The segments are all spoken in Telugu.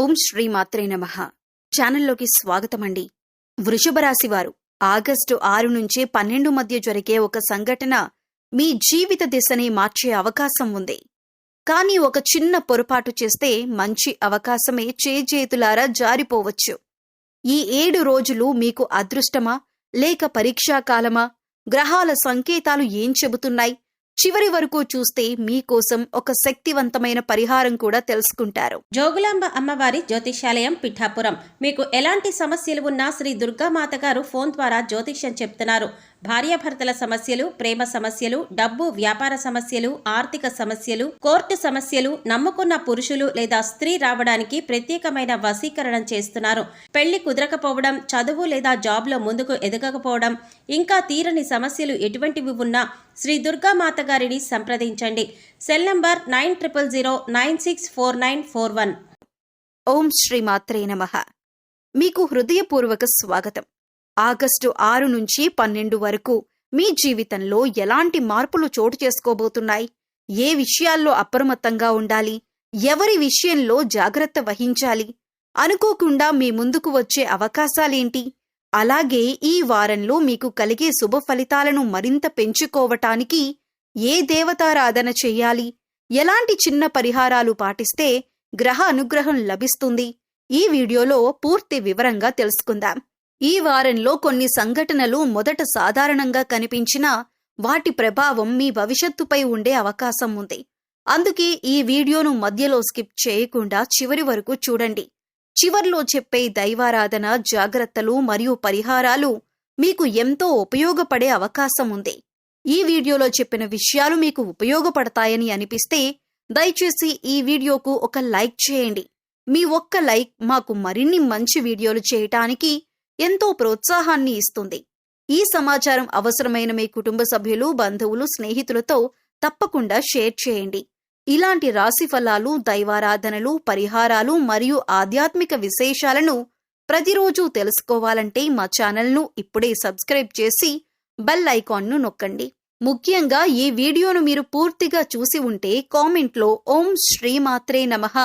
ఓం శ్రీ మాత్రే నమః. ఛానల్లోకి స్వాగతమండి. వృషభ రాశి వారు ఆగస్టు 6 నుంచి 12 మధ్య జరిగే ఒక సంఘటన మీ జీవిత దిశని మార్చే అవకాశం ఉంది. కానీ ఒక చిన్న పొరపాటు చేస్తే మంచి అవకాశమే చేజేతులారా జారిపోవచ్చు. ఈ 7 రోజులు మీకు అదృష్టమా లేక పరీక్షాకాలమా? గ్రహాల సంకేతాలు ఏం చెబుతున్నాయి? చివరి వరకు చూస్తే మీకోసం ఒక శక్తివంతమైన పరిహారం కూడా తెలుసుకుంటారు. జోగులాంబ అమ్మవారి జ్యోతిష్యాలయం పిఠాపురం. మీకు ఎలాంటి సమస్యలు ఉన్నా శ్రీ దుర్గామాత గారు ఫోన్ ద్వారా జ్యోతిష్యం చెప్తున్నారు. భార్యాభర్తల సమస్యలు, ప్రేమ సమస్యలు, డబ్బు వ్యాపార సమస్యలు, ఆర్థిక సమస్యలు, కోర్టు సమస్యలు, నమ్ముకున్న పురుషులు లేదా స్త్రీ రావడానికి ప్రత్యేకమైన వశీకరణం చేస్తున్నారు. పెళ్లి కుదరకపోవడం, చదువు లేదా జాబ్లో ముందుకు ఎదగకపోవడం, ఇంకా తీరని సమస్యలు ఎటువంటివి ఉన్నా శ్రీ దుర్గామాత గారిని సంప్రదించండి. Cell number 9000964941. ఓం శ్రీ మాత్రే నమః. మీకు హృదయపూర్వక స్వాగతం. ఆగస్టు 6 నుంచి 12 వరకు మీ జీవితంలో ఎలాంటి మార్పులు చోటు చేసుకోబోతున్నాయి? ఏ విషయాల్లో అప్రమత్తంగా ఉండాలి? ఎవరి విషయంలో జాగ్రత్త వహించాలి? అనుకోకుండా మీ ముందుకు వచ్చే అవకాశాలేంటి? అలాగే ఈ వారంలో మీకు కలిగే శుభ ఫలితాలను మరింత పెంచుకోవటానికి ఏ దేవతారాధన చెయ్యాలి? ఎలాంటి చిన్న పరిహారాలు పాటిస్తే గ్రహ అనుగ్రహం లభిస్తుంది? ఈ వీడియోలో పూర్తి వివరంగా తెలుసుకుందాం. ఈ వారంలో కొన్ని సంఘటనలు మొదట సాధారణంగా కనిపించినా వాటి ప్రభావం మీ భవిష్యత్తుపై ఉండే అవకాశం ఉంది. అందుకే ఈ వీడియోను మధ్యలో స్కిప్ చేయకుండా చివరి వరకు చూడండి. చివర్లో చెప్పే దైవారాధన, జాగ్రత్తలు మరియు పరిహారాలు మీకు ఎంతో ఉపయోగపడే అవకాశం ఉంది. ఈ వీడియోలో చెప్పిన విషయాలు మీకు ఉపయోగపడతాయని అనిపిస్తే దయచేసి ఈ వీడియోకు ఒక లైక్ చేయండి. మీ ఒక్క లైక్ మాకు మరిన్ని మంచి వీడియోలు చేయటానికి ఎంతో ప్రోత్సాహాన్ని ఇస్తుంది. ఈ సమాచారం అవసరమైన మీ కుటుంబ సభ్యులు, బంధువులు, స్నేహితులతో తప్పకుండా షేర్ చేయండి. ఇలాంటి రాశి ఫలాలు, దైవారాధనలు, పరిహారాలు మరియు ఆధ్యాత్మిక విశేషాలను ప్రతిరోజు తెలుసుకోవాలంటే మా ఛానల్ను ఇప్పుడే సబ్స్క్రైబ్ చేసి బెల్ ఐకాన్ను నొక్కండి. ముఖ్యంగా ఈ వీడియోను మీరు పూర్తిగా చూసి ఉంటే కామెంట్లో ఓం శ్రీ మాత్రే నమః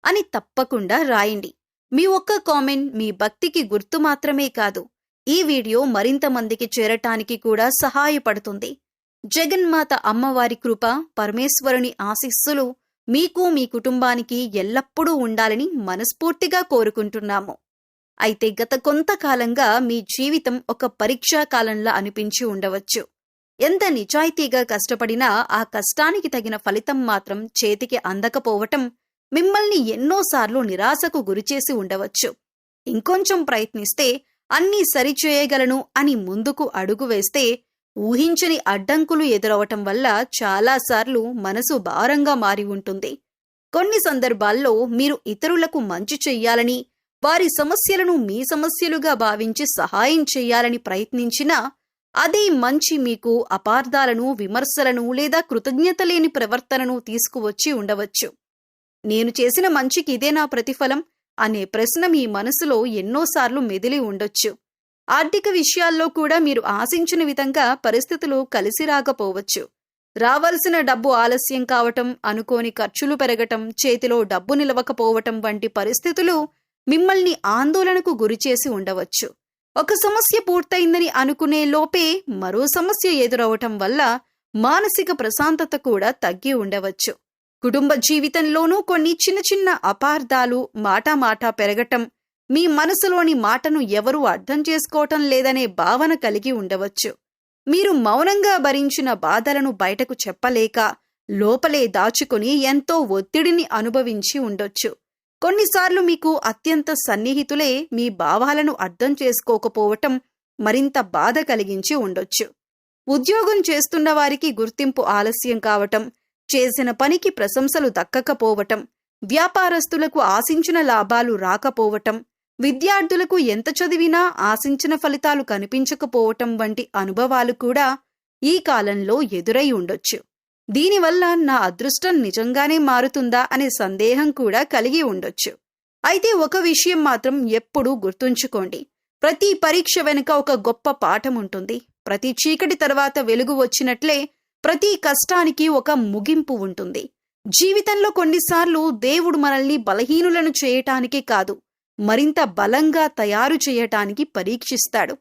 అని తప్పకుండా రాయండి. మీ ఒక్క కామెంట్ మీ భక్తికి గుర్తు మాత్రమే కాదు, ఈ వీడియో మరింత మందికి చేరటానికి కూడా సహాయపడుతుంది. జగన్మాత అమ్మవారి కృప, పరమేశ్వరుని ఆశీస్సులు మీకు, మీ కుటుంబానికి ఎల్లప్పుడూ ఉండాలని మనస్ఫూర్తిగా కోరుకుంటున్నాము. అయితే గత కొంతకాలంగా మీ జీవితం ఒక పరీక్షా కాలంలా అనిపించి ఉండవచ్చు. ఎంత నిజాయితీగా కష్టపడినా ఆ కష్టానికి తగిన ఫలితం మాత్రం చేతికి అందకపోవటం మిమ్మల్ని ఎన్నోసార్లు నిరాశకు గురిచేసి ఉండవచ్చు. ఇంకొంచెం ప్రయత్నిస్తే అన్నీ సరిచేయగలను అని ముందుకు అడుగు వేస్తే ఊహించని అడ్డంకులు ఎదురవటం వల్ల చాలాసార్లు మనసు భారంగా మారి ఉంటుంది. కొన్ని సందర్భాల్లో మీరు ఇతరులకు మంచి చెయ్యాలని, వారి సమస్యలను మీ సమస్యలుగా భావించి సహాయం చెయ్యాలని ప్రయత్నించినా అదే మంచి మీకు అపార్థాలను, విమర్శలను లేదా కృతజ్ఞత లేని ప్రవర్తనను తీసుకువచ్చి ఉండవచ్చు. నేను చేసిన మంచికి ఇదే నా ప్రతిఫలం అనే ప్రశ్న మీ మనసులో ఎన్నోసార్లు మెదిలి ఉండొచ్చు. ఆర్థిక విషయాల్లో కూడా మీరు ఆశించిన విధంగా పరిస్థితులు కలిసి రాకపోవచ్చు. రావాల్సిన డబ్బు ఆలస్యం కావటం, అనుకోని ఖర్చులు పెరగటం, చేతిలో డబ్బు నిలవకపోవటం వంటి పరిస్థితులు మిమ్మల్ని ఆందోళనకు గురిచేసి ఉండవచ్చు. ఒక సమస్య పూర్తయిందని అనుకునే లోపే మరో సమస్య ఎదురవటం వల్ల మానసిక ప్రశాంతత కూడా తగ్గి ఉండవచ్చు. కుటుంబ జీవితంలోనూ కొన్ని చిన్న చిన్న అపార్థాలు, మాటా పెరగటం, మీ మనసులోని మాటను ఎవరూ అర్థం చేసుకోవటం లేదనే భావన కలిగి ఉండవచ్చు. మీరు మౌనంగా భరించిన బాధలను బయటకు చెప్పలేక లోపలే దాచుకుని ఎంతో ఒత్తిడిని అనుభవించి ఉండొచ్చు. కొన్నిసార్లు మీకు అత్యంత సన్నిహితులే మీ భావాలను అర్థం చేసుకోకపోవటం మరింత బాధ కలిగించి ఉండొచ్చు. ఉద్యోగం చేస్తున్న వారికి గుర్తింపు ఆలస్యం కావటం, చేసిన పనికి ప్రశంసలు దక్కకపోవటం, వ్యాపారస్తులకు ఆశించిన లాభాలు రాకపోవటం, విద్యార్థులకు ఎంత చదివినా ఆశించిన ఫలితాలు కనిపించకపోవటం వంటి అనుభవాలు కూడా ఈ కాలంలో ఎదురై ఉండొచ్చు. దీనివల్ల నా అదృష్టం నిజంగానే మారుతుందా అనే సందేహం కూడా కలిగి ఉండొచ్చు. అయితే ఒక విషయం మాత్రం ఎప్పుడూ గుర్తుంచుకోండి. ప్రతి పరీక్ష వెనుక ఒక గొప్ప పాఠం ఉంటుంది. ప్రతి చీకటి తర్వాత వెలుగు వచ్చినట్లే ప్రతి కష్టానికి ఒక ముగింపు ఉంటుంది. జీవితంలో కొన్నిసార్లు దేవుడు మనల్ని బలహీనులను చేయటానికి కాదు, మరింత బలంగా తయారు చేయటానికి పరీక్షిస్తాడు.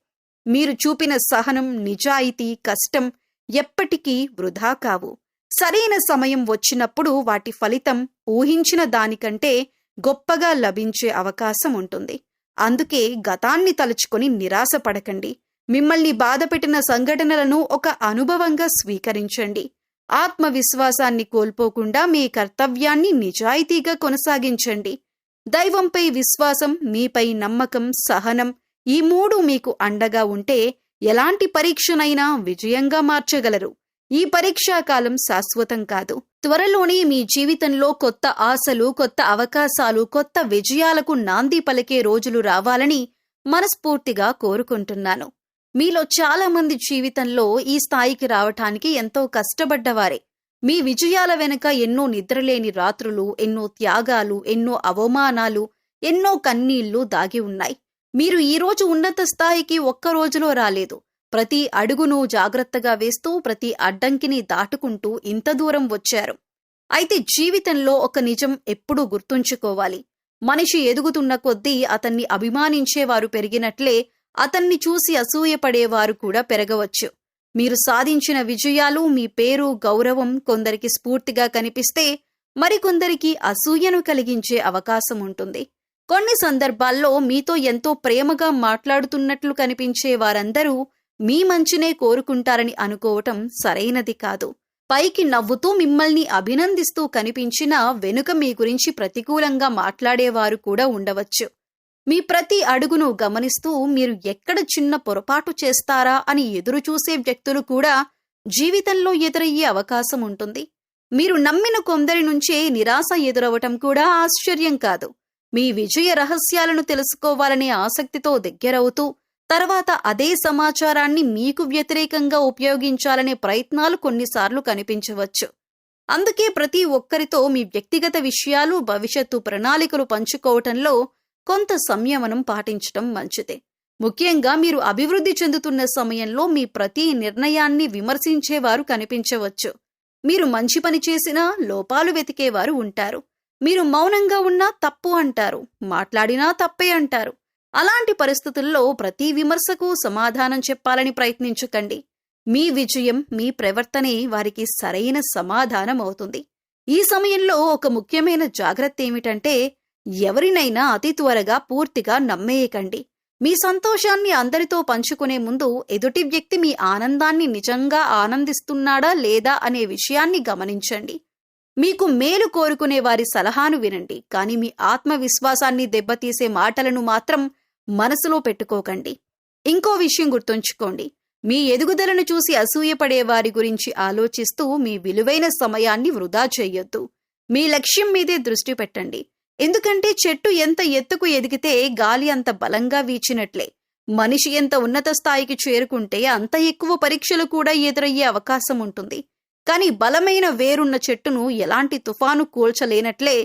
మీరు చూపిన సహనం, నిజాయితీ, కష్టం ఎప్పటికీ వృధా కావు. సరైన సమయం వచ్చినప్పుడు వాటి ఫలితం ఊహించిన దానికంటే గొప్పగా లభించే అవకాశం ఉంటుంది. అందుకే గతాన్ని తలుచుకొని నిరాశపడకండి. మిమ్మల్ని బాధపెట్టిన సంఘటనలను ఒక అనుభవంగా స్వీకరించండి. ఆత్మవిశ్వాసాన్ని కోల్పోకుండా మీ కర్తవ్యాన్ని నిజాయితీగా కొనసాగించండి. దైవంపై విశ్వాసం, మీపై నమ్మకం, సహనం ఈ 3 మీకు అండగా ఉంటే ఎలాంటి పరీక్షనైనా విజయంగా మార్చగలరు. ఈ పరీక్షాకాలం శాశ్వతం కాదు. త్వరలోనే మీ జీవితంలో కొత్త ఆశలు, కొత్త అవకాశాలు, కొత్త విజయాలకు నాంది పలికే రోజులు రావాలని మనస్ఫూర్తిగా కోరుకుంటున్నాను. మీలో చాలా మంది జీవితంలో ఈ స్థాయికి రావటానికి ఎంతో కష్టపడ్డవారే. మీ విజయాల వెనుక ఎన్నో నిద్రలేని రాత్రులు, ఎన్నో త్యాగాలు, ఎన్నో అవమానాలు, ఎన్నో కన్నీళ్లు దాగి ఉన్నాయి. మీరు ఈరోజు ఉన్నత స్థాయికి ఒక్క రోజులో రాలేదు. ప్రతి అడుగును జాగ్రత్తగా వేస్తూ, ప్రతి అడ్డంకిని దాటుకుంటూ ఇంత దూరం వచ్చారు. అయితే జీవితంలో ఒక నిజం ఎప్పుడూ గుర్తుంచుకోవాలి. మనిషి ఎదుగుతున్న కొద్దీ అతన్ని అభిమానించేవారు పెరిగినట్లే అతన్ని చూసి అసూయపడేవారు కూడా పెరగవచ్చు. మీరు సాధించిన విజయాలు, మీ పేరు, గౌరవం కొందరికి స్ఫూర్తిగా కనిపిస్తే మరికొందరికి అసూయను కలిగించే అవకాశం ఉంటుంది. కొన్ని సందర్భాల్లో మీతో ఎంతో ప్రేమగా మాట్లాడుతున్నట్లు కనిపించే వారందరూ మీ మంచినే కోరుకుంటారని అనుకోవటం సరైనది కాదు. పైకి నవ్వుతూ మిమ్మల్ని అభినందిస్తూ కనిపించినా వెనుక మీ గురించి ప్రతికూలంగా మాట్లాడేవారు కూడా ఉండవచ్చు. మీ ప్రతి అడుగును గమనిస్తూ మీరు ఎక్కడ చిన్న పొరపాటు చేస్తారా అని ఎదురుచూసే వ్యక్తులు కూడా జీవితంలో ఎదురయ్యే అవకాశం ఉంటుంది. మీరు నమ్మిన కొందరి నుంచే నిరాశ ఎదురవటం కూడా ఆశ్చర్యం కాదు. మీ విజయ రహస్యాలను తెలుసుకోవాలనే ఆసక్తితో దగ్గరవుతూ తర్వాత అదే సమాచారాన్ని మీకు వ్యతిరేకంగా ఉపయోగించాలనే ప్రయత్నాలు కొన్నిసార్లు కనిపించవచ్చు. అందుకే ప్రతి ఒక్కరితో మీ వ్యక్తిగత విషయాలు, భవిష్యత్తు ప్రణాళికలు పంచుకోవటంలో కొంత సంయమనం పాటించటం మంచిదే. ముఖ్యంగా మీరు అభివృద్ధి చెందుతున్న సమయంలో మీ ప్రతి నిర్ణయాన్ని విమర్శించేవారు కనిపించవచ్చు. మీరు మంచి పని చేసినా లోపాలు వెతికేవారు ఉంటారు. మీరు మౌనంగా ఉన్నా తప్పు అంటారు, మాట్లాడినా తప్పే అంటారు. అలాంటి పరిస్థితుల్లో ప్రతి విమర్శకు సమాధానం చెప్పాలని ప్రయత్నించకండి. మీ విజయం, మీ ప్రవర్తనే వారికి సరైన సమాధానం అవుతుంది. ఈ సమయంలో ఒక ముఖ్యమైన జాగ్రత్త ఏమిటంటే ఎవరినైనా అతి త్వరగా పూర్తిగా నమ్మేయకండి. మీ సంతోషాన్ని అందరితో పంచుకునే ముందు ఎదుటి వ్యక్తి మీ ఆనందాన్ని నిజంగా ఆనందిస్తున్నాడా లేదా అనే విషయాన్ని గమనించండి. మీకు మేలు కోరుకునే వారి సలహాను వినండి, కానీ మీ ఆత్మవిశ్వాసాన్ని దెబ్బతీసే మాటలను మాత్రం మనసులో పెట్టుకోకండి. ఇంకో విషయం గుర్తుంచుకోండి, మీ ఎదుగుదలను చూసి అసూయపడే వారి గురించి ఆలోచిస్తూ మీ విలువైన సమయాన్ని వృధా చేయొద్దు. మీ లక్ష్యం మీదే దృష్టి పెట్టండి. ఎందుకంటే చెట్టు ఎంత ఎత్తుకు ఎదిగితే గాలి అంత బలంగా వీచినట్లే. మనిషి ఎంత ఉన్నత స్థాయికి చేరుకుంటే అంత ఎక్కువ పరీక్షలు కూడా ఎదురయ్యే అవకాశం ఉంటుంది. కానీ బలమైన వేరున్న చెట్టును ఎలాంటి తుఫాను కూల్చలేనట్లే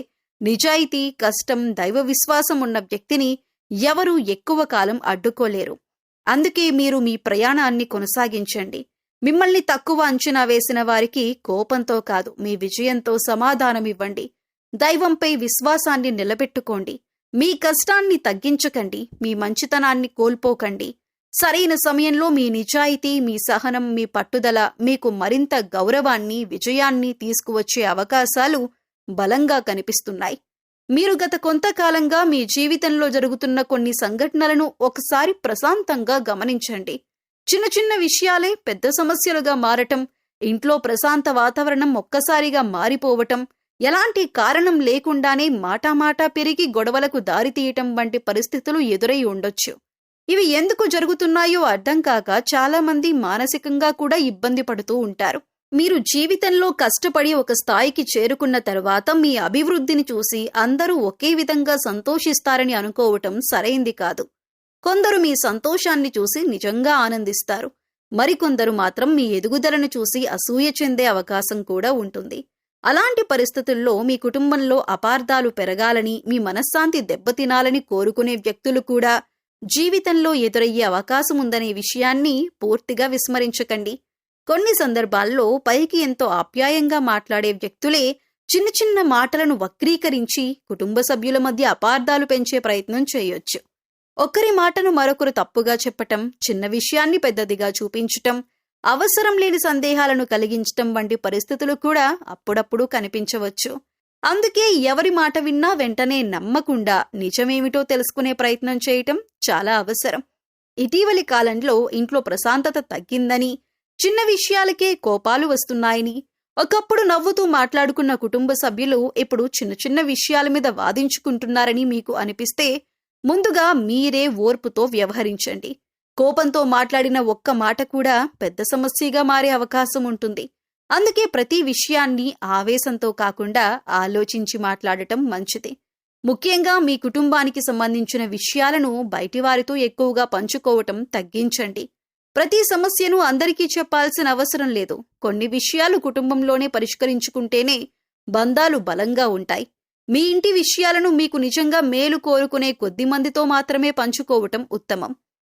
నిజాయితీ, కష్టం, దైవ విశ్వాసం ఉన్న వ్యక్తిని ఎవరూ ఎక్కువ కాలం అడ్డుకోలేరు. అందుకే మీరు మీ ప్రయాణాన్ని కొనసాగించండి. మిమ్మల్ని తక్కువ అంచనా వేసిన వారికి కోపంతో కాదు, మీ విజయంతో సమాధానమివ్వండి. దైవంపై విశ్వాసాన్ని నిలబెట్టుకోండి. మీ కష్టాన్ని తగ్గించకండి, మీ మంచితనాన్ని కోల్పోకండి. సరైన సమయంలో మీ నిజాయితీ, మీ సహనం, మీ పట్టుదల మీకు మరింత గౌరవాన్ని, విజయాన్ని తీసుకువచ్చే అవకాశాలు బలంగా కనిపిస్తున్నాయి. మీరు గత కొంతకాలంగా మీ జీవితంలో జరుగుతున్న కొన్ని సంఘటనలను ఒకసారి ప్రశాంతంగా గమనించండి. చిన్న చిన్న విషయాలే పెద్ద సమస్యలుగా మారటం, ఇంట్లో ప్రశాంత వాతావరణం ఒక్కసారిగా మారిపోవటం, ఎలాంటి కారణం లేకుండానే మాటామాటా పెరిగి గొడవలకు దారితీయటం వంటి పరిస్థితులు ఎదురై ఉండొచ్చు. ఇవి ఎందుకు జరుగుతున్నాయో అర్థం కాక చాలామంది మానసికంగా కూడా ఇబ్బంది పడుతూ ఉంటారు. మీరు జీవితంలో కష్టపడి ఒక స్థాయికి చేరుకున్న తర్వాత మీ అభివృద్ధిని చూసి అందరూ ఒకే విధంగా సంతోషిస్తారని అనుకోవటం సరైంది కాదు. కొందరు మీ సంతోషాన్ని చూసి నిజంగా ఆనందిస్తారు. మరికొందరు మాత్రం మీ ఎదుగుదలను చూసి అసూయ చెందే అవకాశం కూడా ఉంటుంది. అలాంటి పరిస్థితుల్లో మీ కుటుంబంలో అపార్థాలు పెరగాలని, మీ మనశ్శాంతి దెబ్బతినాలని కోరుకునే వ్యక్తులు కూడా జీవితంలో ఎదురయ్యే అవకాశం ఉందనే విషయాన్ని పూర్తిగా విస్మరించకండి. కొన్ని సందర్భాల్లో పైకి ఎంతో ఆప్యాయంగా మాట్లాడే వ్యక్తులే చిన్న చిన్న మాటలను వక్రీకరించి కుటుంబ సభ్యుల మధ్య అపార్థాలు పెంచే ప్రయత్నం చేయొచ్చు. ఒకరి మాటను మరొకరు తప్పుగా చెప్పటం, చిన్న విషయాన్ని పెద్దదిగా చూపించటం, అవసరం లేని సందేహాలను కలిగించటం వంటి పరిస్థితులు కూడా అప్పుడప్పుడు కనిపించవచ్చు. అందుకే ఎవరి మాట విన్నా వెంటనే నమ్మకుండా నిజమేమిటో తెలుసుకునే ప్రయత్నం చేయటం చాలా అవసరం. ఇటీవలి కాలంలో ఇంట్లో ప్రశాంతత తగ్గిందని, చిన్న విషయాలకే కోపాలు వస్తున్నాయని, ఒకప్పుడు నవ్వుతూ మాట్లాడుకున్న కుటుంబ సభ్యులు ఇప్పుడు చిన్న చిన్న విషయాల మీద వాదించుకుంటున్నారని మీకు అనిపిస్తే ముందుగా మీరే ఓర్పుతో వ్యవహరించండి. కోపంతో మాట్లాడిన ఒక్క మాట కూడా పెద్ద సమస్యగా మారే అవకాశం ఉంటుంది. అందుకే ప్రతి విషయాన్ని ఆవేశంతో కాకుండా ఆలోచించి మాట్లాడటం మంచిది. ముఖ్యంగా మీ కుటుంబానికి సంబంధించిన విషయాలను బయటివారితో ఎక్కువగా పంచుకోవటం తగ్గించండి. ప్రతి సమస్యను అందరికీ చెప్పాల్సిన అవసరం లేదు. కొన్ని విషయాలు కుటుంబంలోనే పరిష్కరించుకుంటేనే బంధాలు బలంగా ఉంటాయి. మీ ఇంటి విషయాలను మీకు నిజంగా మేలు కోరుకునే కొద్ది మందితో మాత్రమే పంచుకోవటం ఉత్తమం.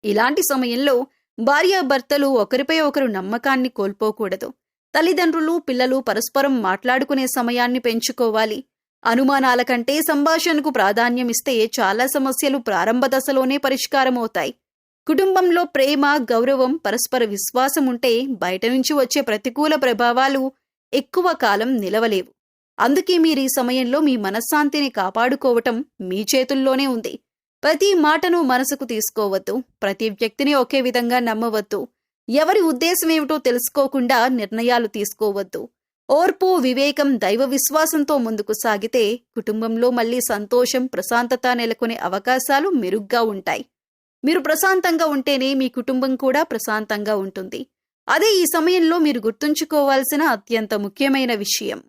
ఇలాంటి సమయంలో భార్యాభర్తలు ఒకరిపై ఒకరు నమ్మకాన్ని కోల్పోకూడదు. తల్లిదండ్రులు, పిల్లలు పరస్పరం మాట్లాడుకునే సమయాన్ని పెంచుకోవాలి. అనుమానాల కంటే సంభాషణకు ప్రాధాన్యమిస్తే చాలా సమస్యలు ప్రారంభ దశలోనే పరిష్కారమవుతాయి. కుటుంబంలో ప్రేమ, గౌరవం, పరస్పర విశ్వాసం ఉంటే బయట నుంచి వచ్చే ప్రతికూల ప్రభావాలు ఎక్కువ కాలం నిలవలేవు. అందుకే మీరు ఈ సమయంలో మీ మనశ్శాంతిని కాపాడుకోవటం మీ చేతుల్లోనే ఉంది. ప్రతి మాటను మనసుకు తీసుకోవద్దు. ప్రతి వ్యక్తిని ఒకే విధంగా నమ్మవద్దు. ఎవరి ఉద్దేశమేమిటో తెలుసుకోకుండా నిర్ణయాలు తీసుకోవద్దు. ఓర్పు, వివేకం, దైవ విశ్వాసంతో ముందుకు సాగితే కుటుంబంలో మళ్లీ సంతోషం, ప్రశాంతత నెలకొనే అవకాశాలు మెరుగ్గా ఉంటాయి. మీరు ప్రశాంతంగా ఉంటేనే మీ కుటుంబం కూడా ప్రశాంతంగా ఉంటుంది. అదే ఈ సమయంలో మీరు గుర్తుంచుకోవాల్సిన అత్యంత ముఖ్యమైన విషయం.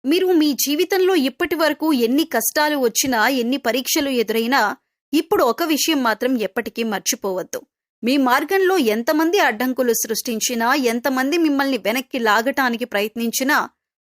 మీరు మీ జీవితంలో ఇప్పటి వరకు ఎన్ని కష్టాలు వచ్చినా, ఎన్ని పరీక్షలు ఎదురైనా, ఇప్పుడు ఒక విషయం మాత్రం ఎప్పటికీ మర్చిపోవద్దు. మీ మార్గంలో ఎంతమంది అడ్డంకులు సృష్టించినా, ఎంతమంది మిమ్మల్ని వెనక్కి లాగటానికి ప్రయత్నించినా,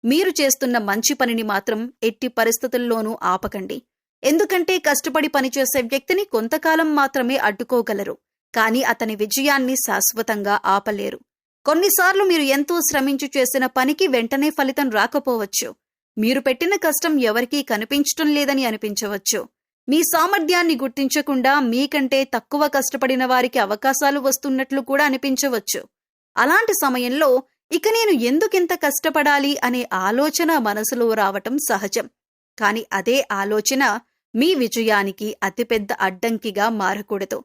మీరు చేస్తున్న మంచి పనిని మాత్రం ఎట్టి పరిస్థితుల్లోనూ ఆపకండి. ఎందుకంటే కష్టపడి పనిచేసే వ్యక్తిని కొంతకాలం మాత్రమే అడ్డుకోగలరు, కానీ అతని విజయాన్ని శాశ్వతంగా ఆపలేరు. కొన్నిసార్లు మీరు ఎంతో శ్రమించి చేసిన పనికి వెంటనే ఫలితం రాకపోవచ్చు. మీరు పెట్టిన కష్టం ఎవరికీ కనిపించటం లేదని అనిపించవచ్చు. మీ సామర్థ్యాన్ని గుర్తించకుండా మీకంటే తక్కువ కష్టపడిన వారికి అవకాశాలు వస్తున్నట్లు కూడా అనిపించవచ్చు. అలాంటి సమయంలో ఇక నేను ఎందుకింత కష్టపడాలి అనే ఆలోచన మనసులో రావటం సహజం. కాని అదే ఆలోచన మీ విజయానికి అతిపెద్ద అడ్డంకిగా మారకూడదు.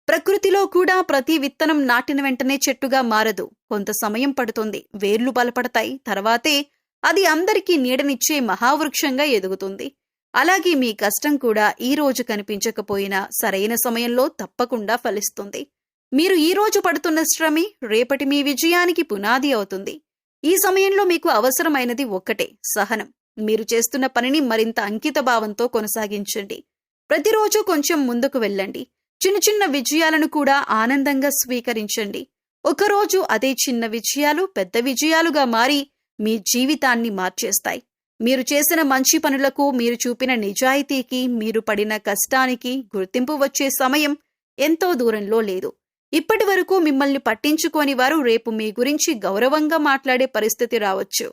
ప్రకృతిలో కూడా ప్రతి విత్తనం నాటిన వెంటనే చెట్టుగా మారదు. కొంత సమయం పడుతుంది. వేర్లు బలపడతాయి. తర్వాతే అది అందరికీ నీడనిచ్చే మహావృక్షంగా ఎదుగుతుంది. అలాగే మీ కష్టం కూడా ఈ రోజు కనిపించకపోయినా సరైన సమయంలో తప్పకుండా ఫలిస్తుంది. మీరు ఈ రోజు పడుతున్న శ్రమే రేపటి మీ విజయానికి పునాది అవుతుంది. ఈ సమయంలో మీకు అవసరమైనది ఒక్కటే, సహనం. మీరు చేస్తున్న పనిని మరింత అంకితభావంతో కొనసాగించండి. ప్రతిరోజు కొంచెం ముందుకు వెళ్ళండి. చిన్న చిన్న విజయాలను కూడా ఆనందంగా స్వీకరించండి. ఒకరోజు అదే చిన్న విజయాలు పెద్ద విజయాలుగా మారి మీ జీవితాన్ని మార్చేస్తాయి. మీరు చేసిన మంచి పనులకు, మీరు చూపిన నిజాయితీకి, మీరు పడిన కష్టానికి గుర్తింపు వచ్చే సమయం ఎంతో దూరంలో లేదు. ఇప్పటి వరకు మిమ్మల్ని పట్టించుకోని వారు రేపు మీ గురించి గౌరవంగా మాట్లాడే పరిస్థితి రావచ్చు.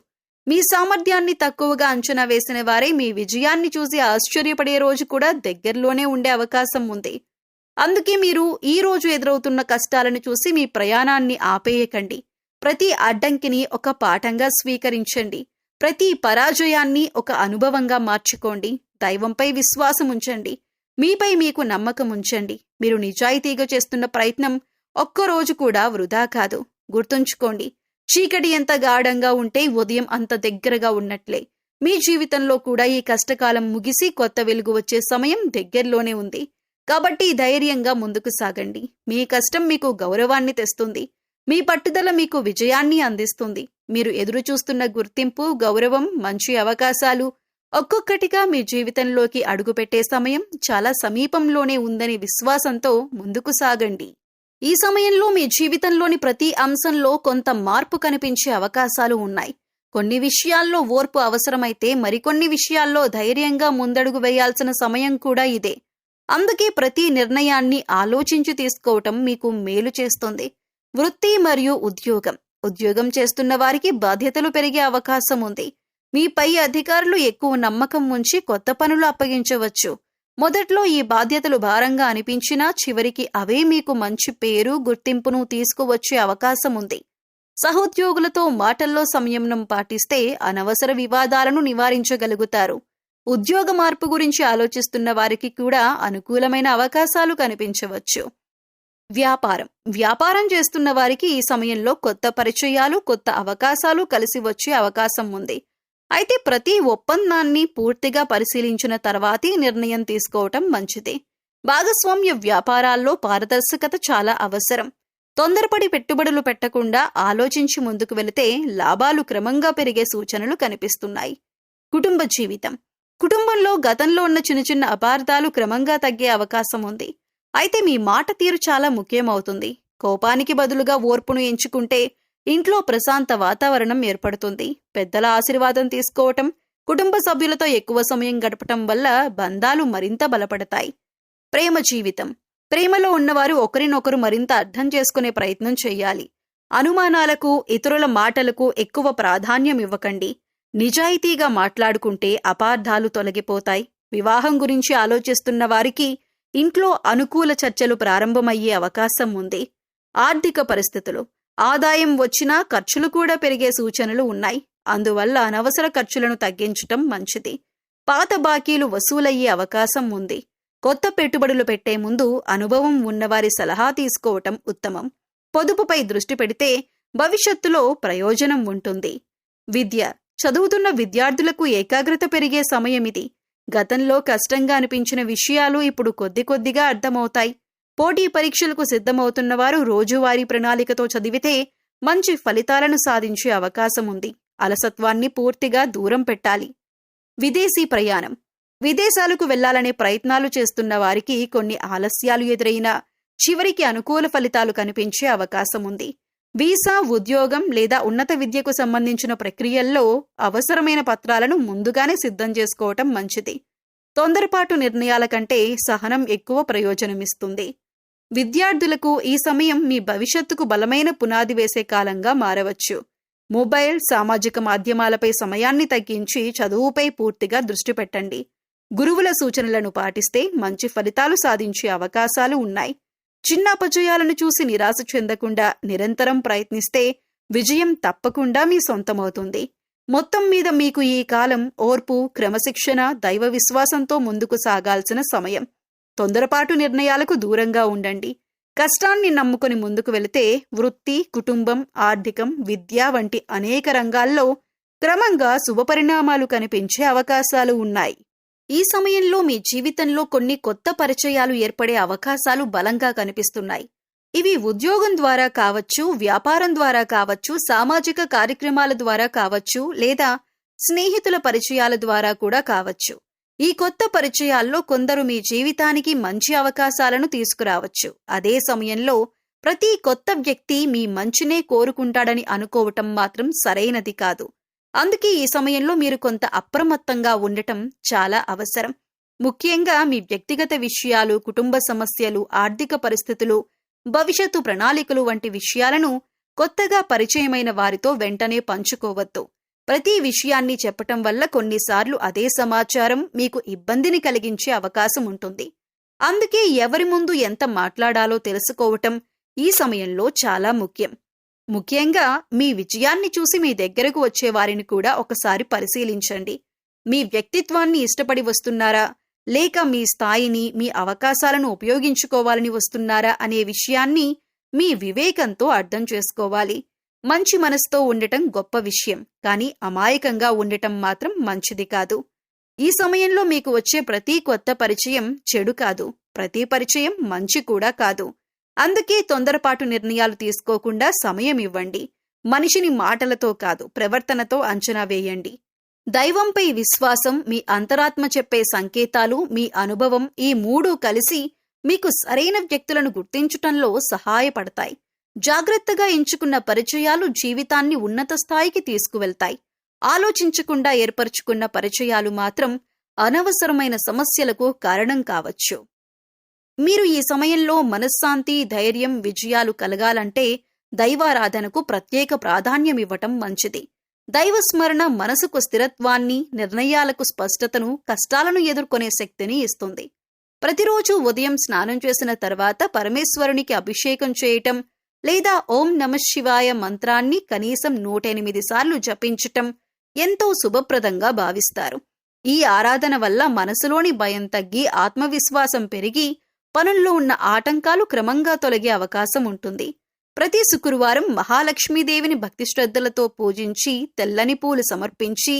మీ సామర్థ్యాన్ని తక్కువగా అంచనా వేసిన వారే మీ విజయాన్ని చూసి ఆశ్చర్యపడే రోజు కూడా దగ్గరలోనే ఉండే అవకాశం ఉంది. అందుకే మీరు ఈ రోజు ఎదురవుతున్న కష్టాలను చూసి మీ ప్రయాణాన్ని ఆపేయకండి. ప్రతి అడ్డంకిని ఒక పాఠంగా స్వీకరించండి. ప్రతి పరాజయాన్ని ఒక అనుభవంగా మార్చుకోండి. దైవంపై విశ్వాసం ఉంచండి. మీపై మీకు నమ్మకం ఉంచండి. మీరు నిజాయితీగా చేస్తున్న ప్రయత్నం ఒక్కరోజు కూడా వృధా కాదు. గుర్తుంచుకోండి, చీకటి ఎంత గాఢంగా ఉంటే ఉదయం అంత దగ్గరగా ఉన్నట్లే మీ జీవితంలో కూడా ఈ కష్టకాలం ముగిసి కొత్త వెలుగు వచ్చే సమయం దగ్గరలోనే ఉంది. కాబట్టి ధైర్యంగా ముందుకు సాగండి. మీ కష్టం మీకు గౌరవాన్ని తెస్తుంది. మీ పట్టుదల మీకు విజయాన్ని అందిస్తుంది. మీరు ఎదురు చూస్తున్న గుర్తింపు, గౌరవం, మంచి అవకాశాలు ఒక్కొక్కటిగా మీ జీవితంలోకి అడుగుపెట్టే సమయం చాలా సమీపంలోనే ఉందని విశ్వాసంతో ముందుకు సాగండి. ఈ సమయంలో మీ జీవితంలోని ప్రతి అంశంలో కొంత మార్పు కనిపించే అవకాశాలు ఉన్నాయి. కొన్ని విషయాల్లో ఓర్పు అవసరమైతే మరికొన్ని విషయాల్లో ధైర్యంగా ముందడుగు వేయాల్సిన సమయం కూడా ఇదే. అందుకే ప్రతి నిర్ణయాన్ని ఆలోచించి తీసుకోవటం మీకు మేలు చేస్తుంది. వృత్తి మరియు ఉద్యోగం చేస్తున్న వారికి బాధ్యతలు పెరిగే అవకాశం ఉంది. మీ పై అధికారులు ఎక్కువ నమ్మకం ఉంచి కొత్త పనులు అప్పగించవచ్చు. మొదట్లో ఈ బాధ్యతలు భారంగా అనిపించినా చివరికి అవే మీకు మంచి పేరు, గుర్తింపును తీసుకువచ్చే అవకాశం ఉంది. సహోద్యోగులతో మాటల్లో సంయమనం పాటిస్తే అనవసర వివాదాలను నివారించగలుగుతారు. ఉద్యోగ మార్పు గురించి ఆలోచిస్తున్న వారికి కూడా అనుకూలమైన అవకాశాలు కనిపించవచ్చు. వ్యాపారం చేస్తున్న వారికి ఈ సమయంలో కొత్త పరిచయాలు, కొత్త అవకాశాలు కలిసి వచ్చే అవకాశం ఉంది. అయితే ప్రతి ఒప్పందాన్ని పూర్తిగా పరిశీలించిన తర్వాతే నిర్ణయం తీసుకోవటం మంచిది. భాగస్వామ్య వ్యాపారాల్లో పారదర్శకత చాలా అవసరం. తొందరపడి పెట్టుబడులు పెట్టకుండా ఆలోచించి ముందుకు వెళితే లాభాలు క్రమంగా పెరిగే సూచనలు కనిపిస్తున్నాయి. కుటుంబ జీవితం. కుటుంబంలో గతంలో ఉన్న చిన్న అపార్థాలు క్రమంగా తగ్గే అవకాశం ఉంది. అయితే మీ మాట తీరు చాలా ముఖ్యమవుతుంది. కోపానికి బదులుగా ఓర్పును ఎంచుకుంటే ఇంట్లో ప్రశాంత వాతావరణం ఏర్పడుతుంది. పెద్దల ఆశీర్వాదం తీసుకోవటం, కుటుంబ సభ్యులతో ఎక్కువ సమయం గడపటం వల్ల బంధాలు మరింత బలపడతాయి. ప్రేమ జీవితం. ప్రేమలో ఉన్నవారు ఒకరినొకరు మరింత అర్థం చేసుకునే ప్రయత్నం చేయాలి. అనుమానాలకు, ఇతరుల మాటలకు ఎక్కువ ప్రాధాన్యం ఇవ్వకండి. నిజాయితీగా మాట్లాడుకుంటే అపార్థాలు తొలగిపోతాయి. వివాహం గురించి ఆలోచిస్తున్న వారికి ఇంట్లో అనుకూల చర్చలు ప్రారంభమయ్యే అవకాశం ఉంది. ఆర్థిక పరిస్థితులు. ఆదాయం వచ్చినా ఖర్చులు కూడా పెరిగే సూచనలు ఉన్నాయి. అందువల్ల అనవసర ఖర్చులను తగ్గించటం మంచిది. పాత బాకీలు వసూలయ్యే అవకాశం ఉంది. కొత్త పెట్టుబడులు పెట్టే ముందు అనుభవం ఉన్నవారి సలహా తీసుకోవటం ఉత్తమం. పొదుపుపై దృష్టి పెడితే భవిష్యత్తులో ప్రయోజనం ఉంటుంది. విద్య. చదువుతున్న విద్యార్థులకు ఏకాగ్రత పెరిగే సమయమిది. గతంలో కష్టంగా అనిపించిన విషయాలు ఇప్పుడు కొద్దిగా అర్థమవుతాయి. పోటీ పరీక్షలకు సిద్ధమవుతున్న వారు రోజువారీ ప్రణాళికతో చదివితే మంచి ఫలితాలను సాధించే అవకాశం ఉంది. అలసత్వాన్ని పూర్తిగా దూరం పెట్టాలి. విదేశీ ప్రయాణం. విదేశాలకు వెళ్లాలనే ప్రయత్నాలు చేస్తున్న వారికి కొన్ని ఆలస్యాలు ఎదురైనా చివరికి అనుకూల ఫలితాలు కనిపించే అవకాశం ఉంది. వీసా, ఉద్యోగం లేదా ఉన్నత విద్యకు సంబంధించిన ప్రక్రియల్లో అవసరమైన పత్రాలను ముందుగానే సిద్ధం చేసుకోవటం మంచిది. తొందరపాటు నిర్ణయాల కంటే సహనం ఎక్కువ ప్రయోజనమిస్తుంది. విద్యార్థులకు ఈ సమయం మీ భవిష్యత్తుకు బలమైన పునాది వేసే కాలంగా మారవచ్చు. మొబైల్, సామాజిక మాధ్యమాలపై సమయాన్ని తగ్గించి చదువుపై పూర్తిగా దృష్టి పెట్టండి. గురువుల సూచనలను పాటిస్తే మంచి ఫలితాలు సాధించే అవకాశాలు ఉన్నాయి. చిన్న అపజయాలను చూసి నిరాశ చెందకుండా నిరంతరం ప్రయత్నిస్తే విజయం తప్పకుండా మీ సొంతమవుతుంది. మొత్తం మీద మీకు ఈ కాలం ఓర్పు, క్రమశిక్షణ, దైవ విశ్వాసంతో ముందుకు సాగాల్సిన సమయం. తొందరపాటు నిర్ణయాలకు దూరంగా ఉండండి. కష్టాన్ని నమ్ముకొని ముందుకు వెళితే వృత్తి, కుటుంబం, ఆర్థికం, విద్య వంటి అనేక రంగాల్లో క్రమంగా శుభపరిణామాలు కనిపించే అవకాశాలు ఉన్నాయి. ఈ సమయంలో మీ జీవితంలో కొన్ని కొత్త పరిచయాలు ఏర్పడే అవకాశాలు బలంగా కనిపిస్తున్నాయి. ఇవి ఉద్యోగం ద్వారా కావచ్చు, వ్యాపారం ద్వారా కావచ్చు, సామాజిక కార్యక్రమాల ద్వారా కావచ్చు, లేదా స్నేహితుల పరిచయాల ద్వారా కూడా కావచ్చు. ఈ కొత్త పరిచయాల్లో కొందరు మీ జీవితానికి మంచి అవకాశాలను తీసుకురావచ్చు. అదే సమయంలో ప్రతి కొత్త వ్యక్తి మీ మంచినే కోరుకుంటాడని అనుకోవటం మాత్రం సరైనది కాదు. అందుకే ఈ సమయంలో మీరు కొంత అప్రమత్తంగా ఉండటం చాలా అవసరం. ముఖ్యంగా మీ వ్యక్తిగత విషయాలు, కుటుంబ సమస్యలు, ఆర్థిక పరిస్థితులు, భవిష్యత్తు ప్రణాళికలు వంటి విషయాలను కొత్తగా పరిచయమైన వారితో వెంటనే పంచుకోవద్దు. ప్రతి విషయాన్ని చెప్పటం వల్ల కొన్నిసార్లు అదే సమాచారం మీకు ఇబ్బందిని కలిగించే అవకాశం ఉంటుంది. అందుకే ఎవరి ముందు ఎంత మాట్లాడాలో తెలుసుకోవటం ఈ సమయంలో చాలా ముఖ్యం. ముఖ్యంగా మీ విజయాన్ని చూసి మీ దగ్గరకు వచ్చే వారిని కూడా ఒకసారి పరిశీలించండి. మీ వ్యక్తిత్వాన్ని ఇష్టపడి వస్తున్నారా, లేక మీ స్థాయిని, మీ అవకాశాలను ఉపయోగించుకోవాలని వస్తున్నారా అనే విషయాన్ని మీ వివేకంతో అర్థం చేసుకోవాలి. మంచి మనసుతో ఉండటం గొప్ప విషయం, కానీ అమాయకంగా ఉండటం మాత్రం మంచిది కాదు. ఈ సమయంలో మీకు వచ్చే ప్రతి కొత్త పరిచయం చెడు కాదు, ప్రతి పరిచయం మంచి కూడా కాదు. అందుకే తొందరపాటు నిర్ణయాలు తీసుకోకుండా సమయం ఇవ్వండి. మనిషిని మాటలతో కాదు, ప్రవర్తనతో అంచనా వేయండి. దైవంపై విశ్వాసం, మీ అంతరాత్మ చెప్పే సంకేతాలు, మీ అనుభవం, ఈ మూడు కలిసి మీకు సరైన వ్యక్తులను గుర్తించటంలో సహాయపడతాయి. జాగ్రత్తగా ఎంచుకున్న పరిచయాలు జీవితాన్ని ఉన్నత స్థాయికి తీసుకువెళ్తాయి. ఆలోచించకుండా ఏర్పరచుకున్న పరిచయాలు మాత్రం అనవసరమైన సమస్యలకు కారణం కావచ్చు. మీరు ఈ సమయంలో మనశ్శాంతి, ధైర్యం, విజయాలు కలగాలంటే దైవారాధనకు ప్రత్యేక ప్రాధాన్యం ఇవ్వటం మంచిది. దైవస్మరణ మనసుకు స్థిరత్వాన్ని, నిర్ణయాలకు స్పష్టతను, కష్టాలను ఎదుర్కొనే శక్తిని ఇస్తుంది. ప్రతిరోజు ఉదయం స్నానం చేసిన తర్వాత పరమేశ్వరునికి అభిషేకం చేయటం లేదా ఓం నమఃశివాయ మంత్రాన్ని కనీసం 108 సార్లు జపించటం ఎంతో శుభప్రదంగా భావిస్తారు. ఈ ఆరాధన వల్ల మనసులోని భయం తగ్గి ఆత్మవిశ్వాసం పెరిగి పనుల్లో ఉన్న ఆటంకాలు క్రమంగా తొలగే అవకాశం ఉంటుంది. ప్రతి శుక్రవారం మహాలక్ష్మీదేవిని భక్తి శ్రద్ధలతో పూజించి తెల్లని పూలు సమర్పించి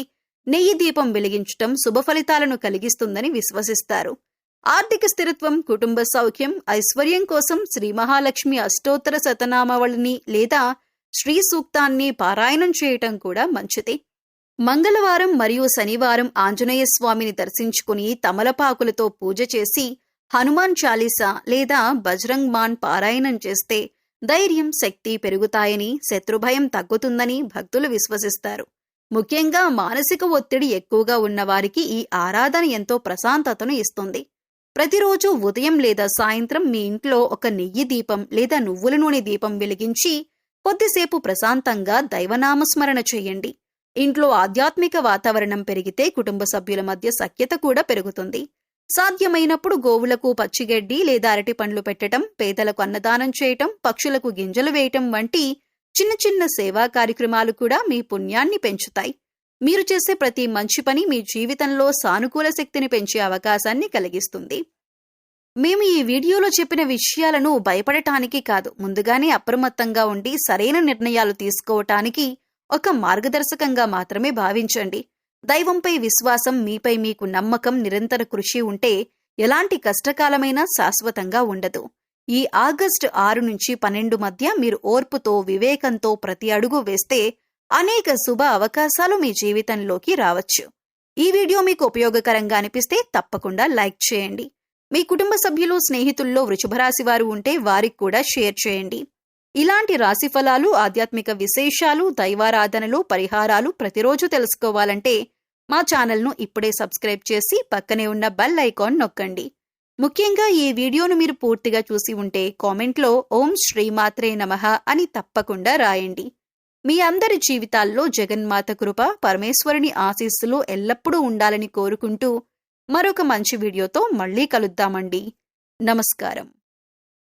నెయ్యి దీపం వెలిగించటం శుభ ఫలితాలను కలిగిస్తుందని విశ్వసిస్తారు. ఆర్థిక స్థిరత్వం, కుటుంబ సౌఖ్యం, ఐశ్వర్యం కోసం శ్రీ మహాలక్ష్మి అష్టోత్తర శతనామావళిని లేదా శ్రీ సూక్తాన్ని పారాయణం చేయటం కూడా మంచిది. మంగళవారం మరియు శనివారం ఆంజనేయ స్వామిని దర్శించుకుని తమలపాకులతో పూజ చేసి హనుమాన్ చాలీసా లేదా బజరంగ్ మాన్ పారాయణం చేస్తే ధైర్యం, శక్తి పెరుగుతాయని, శత్రుభయం తగ్గుతుందని భక్తులు విశ్వసిస్తారు. ముఖ్యంగా మానసిక ఒత్తిడి ఎక్కువగా ఉన్నవారికి ఈ ఆరాధన ఎంతో ప్రశాంతతను ఇస్తుంది. ప్రతిరోజు ఉదయం లేదా సాయంత్రం మీ ఇంట్లో ఒక నెయ్యి దీపం లేదా నువ్వుల నూనె దీపం వెలిగించి కొద్దిసేపు ప్రశాంతంగా దైవనామస్మరణ చేయండి. ఇంట్లో ఆధ్యాత్మిక వాతావరణం పెరిగితే కుటుంబ సభ్యుల మధ్య సఖ్యత కూడా పెరుగుతుంది. సాధ్యమైనప్పుడు గోవులకు పచ్చిగడ్డి లేదా అరటి పండ్లు పెట్టడం, పేదలకు అన్నదానం చేయటం, పక్షులకు గింజలు వేయటం వంటి చిన్న చిన్న సేవా కార్యక్రమాలు కూడా మీ పుణ్యాన్ని పెంచుతాయి. మీరు చేసే ప్రతి మంచి పని మీ జీవితంలో సానుకూల శక్తిని పెంచే అవకాశాన్ని కలిగిస్తుంది. మేము ఈ వీడియోలో చెప్పిన విషయాలను భయపడటానికి కాదు, ముందుగానే అప్రమత్తంగా ఉండి సరైన నిర్ణయాలు తీసుకోవటానికి ఒక మార్గదర్శకంగా మాత్రమే భావించండి. దైవంపై విశ్వాసం, మీపై మీకు నమ్మకం, నిరంతర కృషి ఉంటే ఎలాంటి కష్టకాలమైనా శాశ్వతంగా ఉండదు. ఈ ఆగస్టు 6 నుంచి 12 మధ్య మీరు ఓర్పుతో, వివేకంతో ప్రతి అడుగు వేస్తే అనేక శుభ అవకాశాలు మీ జీవితంలోకి రావచ్చు. ఈ వీడియో మీకు ఉపయోగకరంగా అనిపిస్తే తప్పకుండా లైక్ చేయండి. మీ కుటుంబ సభ్యులు, స్నేహితుల్లో వృషభ రాశి వారు ఉంటే వారికి కూడా షేర్ చేయండి. ఇలాంటి రాశి ఫలాలు, ఆధ్యాత్మిక విశేషాలు, దైవారాధనలు, పరిహారాలు ప్రతిరోజు తెలుసుకోవాలంటే మా ఛానల్ను ఇప్పుడే సబ్స్క్రైబ్ చేసి పక్కనే ఉన్న బెల్ ఐకాన్ నొక్కండి. ముఖ్యంగా ఈ వీడియోను మీరు పూర్తిగా చూసి ఉంటే కామెంట్లో ఓం శ్రీమాత్రే నమః అని తప్పకుండా రాయండి. మీ అందరి జీవితాల్లో జగన్మాత కృప, పరమేశ్వరుని ఆశీస్సులు ఎల్లప్పుడూ ఉండాలని కోరుకుంటూ మరొక మంచి వీడియోతో మళ్ళీ కలుద్దామండి. నమస్కారం.